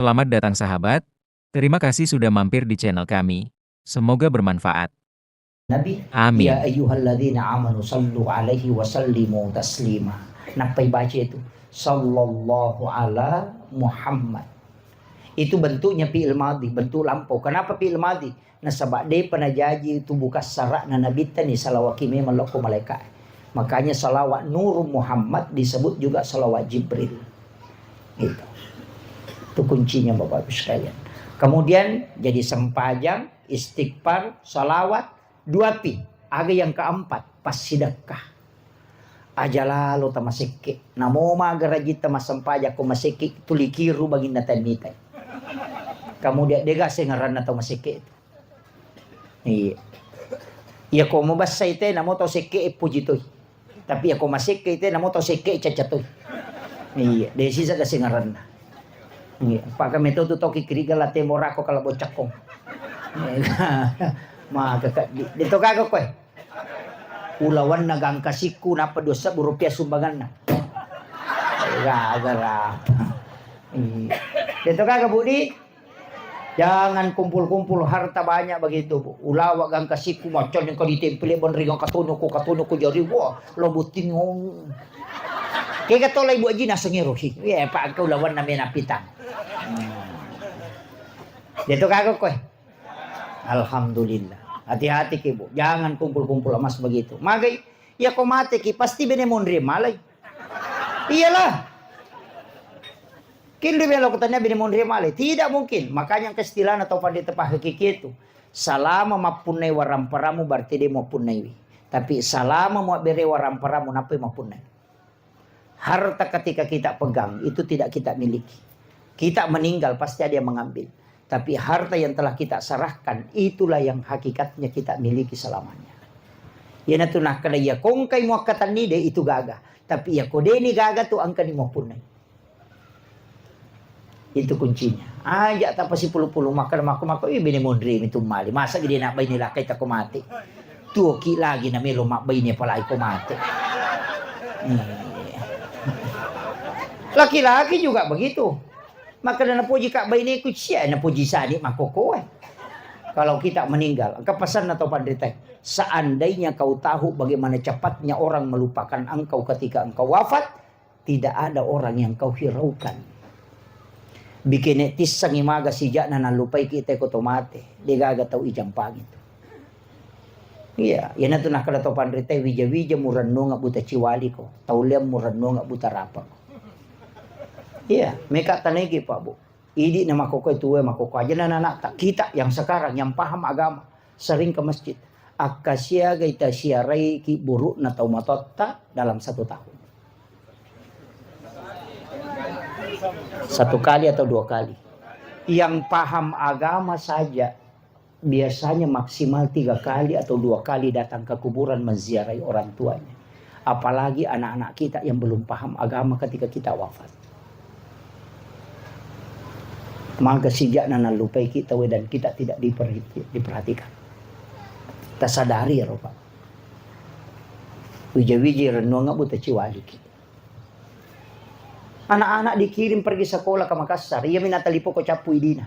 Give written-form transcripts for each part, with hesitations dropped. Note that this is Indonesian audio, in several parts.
Selamat datang sahabat, terima kasih sudah mampir di channel kami. Semoga bermanfaat. Nabi, ya Amin. ayyuhalladzina amanu sallu alaihi wa sallimu taslima. Napai baca itu sallallahu ala Muhammad. Itu bentuknya fi'il madhi, bentuk lampau. Kenapa fi'il madhi? Nah sebab dia pernah janji itu bukan syarat na nabi tani salawat kimi meloko malaikat. Makanya salawat Nur Muhammad disebut juga salawat Jibril. Itu kuncinya Bapak Ibu sekalian. Kemudian jadi sempajang, istighfar, salawat, 2P. Aga yang keempat, pas sedekah. Aja lalu tamasiki. Namo magarajita masampaja ko masiki tulikiru bagi natanitai. Kemudian dega sengaran atau masiki itu. Iya. Ya ko mabasa ite namo to siki pujitoy. Tapi ako masiki ite namo to siki cacatoy. Iya, desi sa kasengaran na. Pak kami itu toki kiriga late morako kalau bocak kong. Maka dito kago ko eh. Ulawan nagang kasiku napa dosa rupiah sumbangan na. Gara-gara. Dito kago budi. Jangan kumpul-kumpul harta banyak begitu. Ulawa gang kasiku macam yang kau ditempeli bon rigang katuno ko jari wah lobutin ngong. Kaya katolay bu aji nasa ngiruhi. Ya pak kau lawan na menapitan. Dito kago ko eh. Alhamdulillah. Hati-hati kibu. Jangan kumpul-kumpul emas begitu. Magay, ya kau mati ki pasti benemondri malay. Iyalah. Kini belo katanya benemondri malay. Tidak mungkin. Makanya kestilan atau pandita pahakiki itu. Salama mapunay waramparamu berarti dia mapunay. Tapi salama mau bere waramparamu napai mapunay. Harta ketika kita pegang itu tidak kita miliki. Kita meninggal pasti ada yang mengambil. Tapi harta yang telah kita serahkan itulah yang hakikatnya kita miliki selamanya. Ya natuna kada ya kong kay mo katan ni de itu gaga. Tapi ya kode ni gaga tu angka ni mo punay. Itu kuncinya. Aja tapa si puluh-puluh makan mako bini mondri itu mali. Masa gede nak bay nila kay ta ko mati. Tuki lagi na melo makbay niya pala ko mati. Laki-laki juga begitu. Maka na puji kak bayi ni siya na puji sani makoko eh. Kalau kita meninggal, kepesan atau pandai seandainya kau tahu bagaimana cepatnya orang melupakan engkau ketika engkau wafat, tidak ada orang yang kau hiraukan. Bikin etis sangimaga sijak na nalupai kita ko tomate, digaga tau ijang pagi itu. Iya, yan na to nakala to pandai wija-wija murano nga buta ciwali ko, tauliam murano nga buta rapa ko. Iya, mereka tanegi Pak Bu. Idi nama koko itu makoko aja anak tak kita yang sekarang yang paham agama sering ke masjid. Akasia gaita siarai ki buruk na taumatotta dalam 1 tahun. 1 kali atau 2 kali. Yang paham agama saja biasanya maksimal 3 kali atau 2 kali datang ke kuburan menziarahi orang tuanya. Apalagi anak-anak kita yang belum paham agama ketika kita wafat. Maka sejak nana lupai kita dan kita tidak diperhatikan. Kita sadari ya Pak. Wija-wija renung nggak buta ciwali. Anak-anak dikirim pergi sekolah ke Makassar. Ia minta lipo ko capu idina.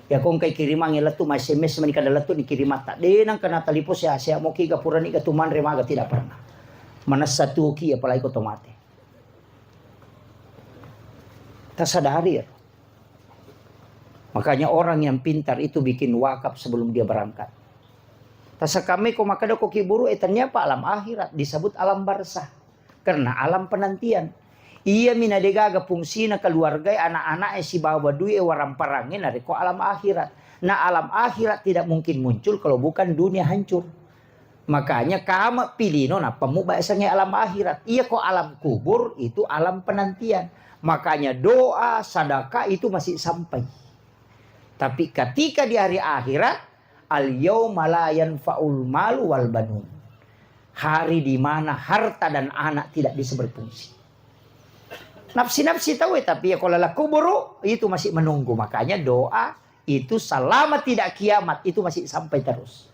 Ya kong kay kirimang ilatu may SMS manika dalatu dikirim mata. Denang kana talipo siya mo ki gapurani ka tuman remaga tidak pernah. Manas satu ki apalagi ko tomate. Kita sadari ya. Makanya orang yang pintar itu bikin wakaf sebelum dia berangkat. Tasa kami ko makada ko kiburu etannya pa alam akhirat disebut alam barzah. Karena alam penantian. Ia minadegaga fungsina keluarga anak-anak si bawa duit waramparangin dari ko alam akhirat. Nah alam akhirat tidak mungkin muncul kalau bukan dunia hancur. Makanya kamu pilih nona pemuba esangnya alam akhirat. Iya ko alam kubur itu alam penantian. Makanya doa, sedekah itu masih sampai. Tapi ketika di hari akhirat, al-yauma la yanfa'ul malu wal banun. Hari di mana harta dan anak tidak bisa berfungsi. Nafsi-nafsi tahu tapi ya kalau kubur itu masih menunggu. Makanya doa itu selama tidak kiamat itu masih sampai terus.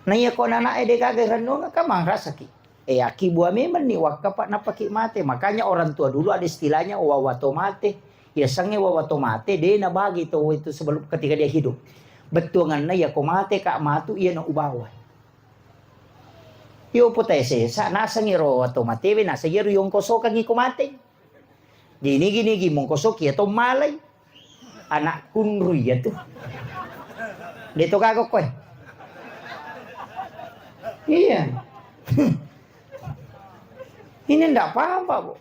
Nah ya kau nana ede kagak renung kamang rasa ki. Aki buah memang nih wakapat napaki mate. Makanya orang tua dulu ada istilahnya wawato mate. Ya sange wawato mate dia na bagi itu sebelum ketika dia hidup. Betuangan na ya ko mate kak matu iya na ubawa. Yo potese sa nasa ngiro wato mate nasa ngiro yung koso kang ikumate. Gini mong koso kiya to malay. Anak kunruy ya tuh. Dito kagok ko eh. Iya. Ini ndak apa-apa, Bu.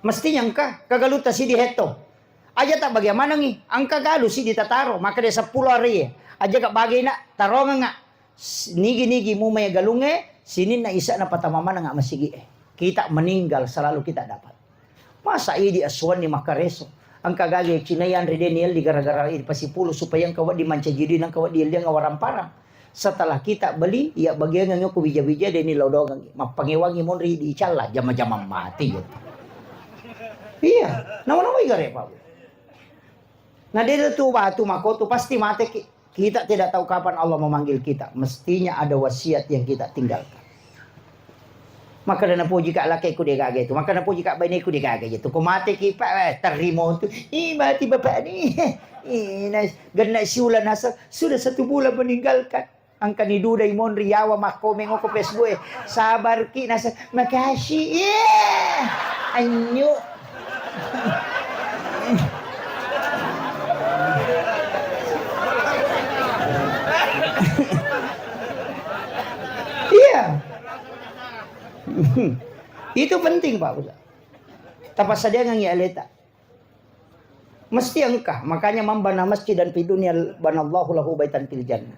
Mestinya engkau kagaluta si diheto. Aja tak bagaimana nih? Angka galu si ditataro. Maka dia 10 hari. Aja kak bagi nak tarongan nga. Nigi mo may galunge. Sinin na isa na patamamana nga masigi eh. Kita meninggal selalu kita dapat. Masa ini aswan ni makareso. Ang kagagi cinayan redenial di gara-gara ini pasipulo supaya ang kawat dimancajiri ng kawat dia nga waramparang. Setelah kita beli, ya bagian nga ko bija-bija deni laudogang mapangiwangi mon ri di chala jama-jama mati gitu. Iya, nama-nama igare pa. Nah dia tuh batu makoto pasti mati kita tidak tahu kapan Allah memanggil kita. Mestinya ada wasiat yang kita tinggalkan. Maka na po jika laki ko di gagay ito. Maka na po jika bainay ko di gagay ito. Kumate kipa, tarimo ito. Mati bapak ni. Gana siulan nasa. Sudah 1 bulan meninggalkan. Ang kaniduday mon riyawa makomeng ko Facebook eh. Sabar ki nasa. Makasih. Anyo. Iya. Itu penting Pak Ustaz. Tapas sadia ngang ialeta. Mesti engkah. Makanya membana masjid dan pidunya banallahu lahu baitan fil jannah.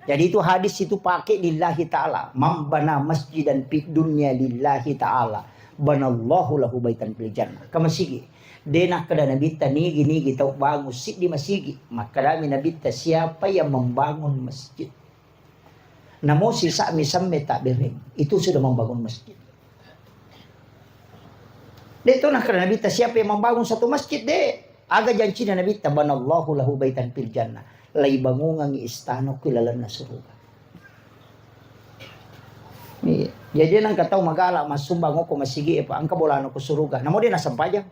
Jadi itu hadis itu pakai lillahi ta'ala. Membana masjid dan pidunya lillahi ta'ala. Banallahu lahu baitan fil jannah. Kamasigi. Denah kada nabita nigi tau bangun sit di masigi. Maka dami nabita siapa yang membangun masjid. Namo sisa misamme tak bereng. Itu sudah membangun masjid. Dito nak kada nabita siapa yang membangun satu masjid de. Aga janji na nabita banallahu lahu baitan fil jannah. Lai bangungan istana kilalan na surga. Jadi nang katau magala masumbang ko masigi pa ang kabolano ko suruga. Namo din nasampajang.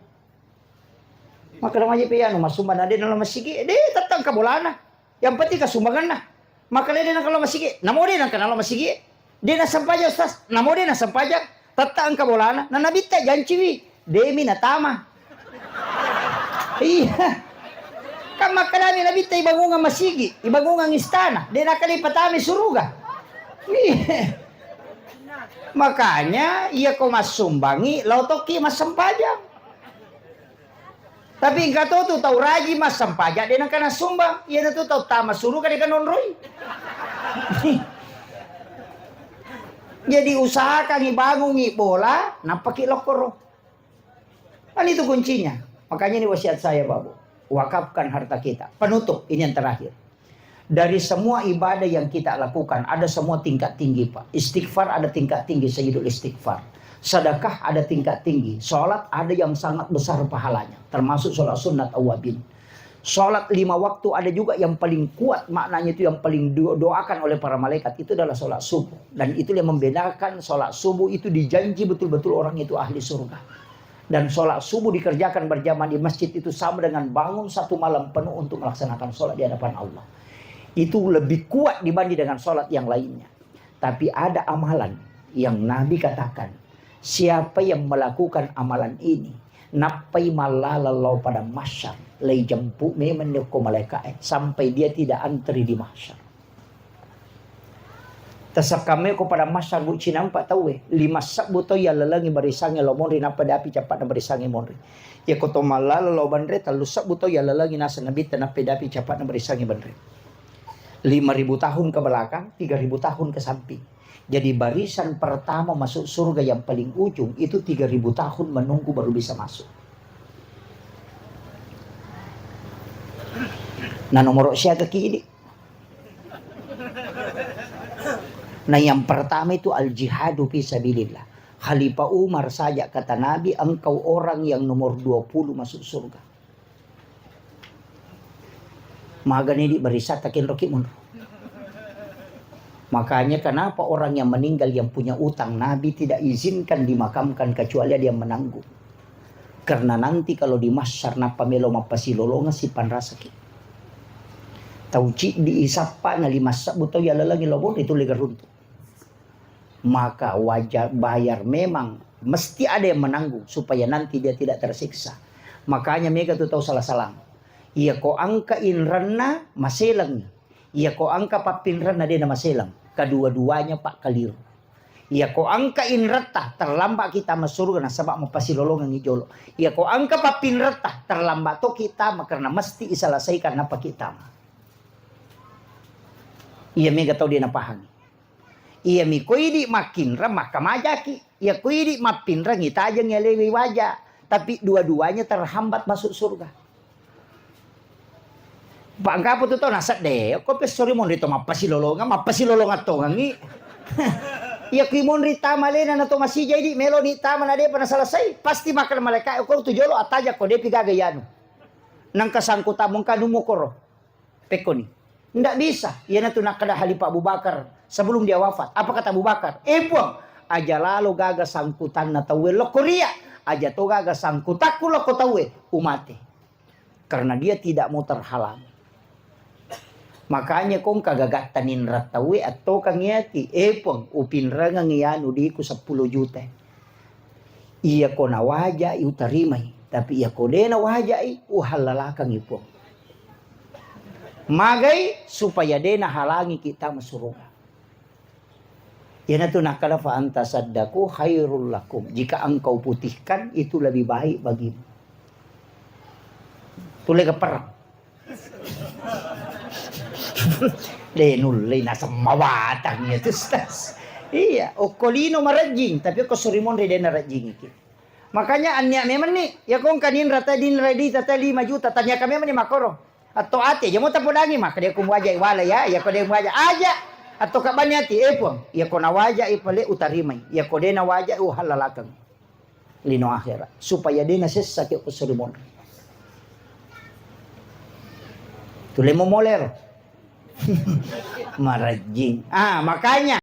Maka ramaji piano masumban na din na masigi. De tatang kabolana. Yang penting kasumbangan na. Maka din ang kalau masigi. Namo din ang kanalo masigi. Di nasampajang ustaz. Namo din nasampajang. Tatang kabolana. Nanabita janji wi. Demi na tama. Iya. Kama kalami nabita ibangungan masigi. Ibangungan istana. Di nakalipatami suruga. Iya. Makanya ia ko masumbangi lautoki masampajang. Tapi engkau tuh tahu raji masampajang dia nak kena sumbang. Ia tuh tahu tama suruga dia kanon roy. Jadi usahakan ibangun bola napaki lokoro. Kan itu kuncinya. Makanya ini wasiat saya Bapak. Wakafkan harta kita. Penutup ini yang terakhir. Dari semua ibadah yang kita lakukan, ada semua tingkat tinggi Pak. Istighfar ada tingkat tinggi, sayyidul istighfar. Sedekah ada tingkat tinggi. Sholat ada yang sangat besar pahalanya. Termasuk sholat sunat awabin. Sholat 5 waktu ada juga yang paling kuat maknanya itu yang paling doakan oleh para malaikat. Itu adalah sholat subuh. Dan itu yang membedakan sholat subuh itu dijanji betul-betul orang itu ahli surga. Dan sholat subuh dikerjakan berjamaah di masjid itu sama dengan bangun 1 malam penuh untuk melaksanakan sholat di hadapan Allah. Itu lebih kuat dibanding dengan sholat yang lainnya. Tapi ada amalan yang Nabi katakan. Siapa yang melakukan amalan ini. Napai malalau pada masyar. Lai jemput memenuku malaikat. Sampai dia tidak antri di masyar. Tasakame ko pada masyar bu cinampak tahu 5 sabbuto ya lalangi barisangi lo monri napa dapi cepat na barisangi monri. Ya koto malalau bandre talu sabbuto ya lalangi nasa nabi tanapa dapi cepat na barisangi bandre. 5.000 tahun ke belakang, 3.000 tahun ke samping. Jadi barisan pertama masuk surga yang paling ujung itu 3.000 tahun menunggu baru bisa masuk. Nah nomor siapa kini? Nah yang pertama itu al-jihadu fi sabilillah. Khalifah Umar saja kata Nabi, engkau orang yang nomor 20 masuk surga. Magani di barisan takin roki mun. Makanya kenapa orang yang meninggal yang punya utang Nabi tidak izinkan dimakamkan kecuali dia menanggung. Karena nanti kalau di masyar napa melo mapasilolonga si panrasa ki. Tau ci di isapa na limasa buto ya lalagi lobon itu lega runtuh. Maka wajar bayar memang mesti ada yang menanggung supaya nanti dia tidak tersiksa. Makanya mega tu tahu salah-salah. Iya ko angka inranna maselang. Iya ko angka papinranna dia maselang. Kedua-duanya pak keliru. Iya ko angka inrata terlambat kita masuk surga na sabak mapasilolongan ijolo. Iya ko angka papinrata terlambat to kita karena mesti iselesaikan apa kita. Iya mega tahu dia napahami. Iya mi kuidi makinra maka majaki. Iya kuidi mapinra ngita aja ngelewi wajah. Tapi dua-duanya terhambat masuk surga. Pak angka tu tau nasat deh. Kau pesori mon rito mapasilolongan to ngangi. Iya kui mon rita malena na to masih jadi melo nita mana dia pernah selesai. Pasti makan malaikat kau tu jolo ataja kau dia piga gayanu. Nang kasangkuta mong kanumo koro. Peko ni. Nggak bisa. Ia na tu nakada Halifah Abu Bakar sebelum dia wafat. Apa kata Abu Bakar? Puang. Aja lalu gaga sangkutan na tawe lo Korea. Aja to gaga sangkutaku lo tawe umate. Karena dia tidak mau terhalang. Makanya kong kagagatanin ratawe atau kangyati. Puang. Upinra nga ngiyanu di ko 10 juta. Iya ko na waja iutarimay. Tapi iya ko de na waja uhalalakang ipong. Magai supaya dia halangi kita masuk surga. Yan itu nakala fa anta saddaku khairul lakum. Jika engkau putihkan itu lebih baik bagimu. Tule ke perang. Lenul lena samawatang itu stas. Iya, okolino marajing tapi ko surimon rede na rajing iki. Makanya anya memang nih ya kong kanin rata din ready tata 5 juta tanya kami memang ni makoro. Atau ate, ya mau tapudangi maka dia kumwaja iwala ya ko dia kumwaja aja. Atau kabanyati puang, ya ko nawaja ipale utarimay, ya ko dia nawaja halalakang. Lino akhirat, supaya dia nasesa ke usurimon. Tule mo moler. Marajing. Makanya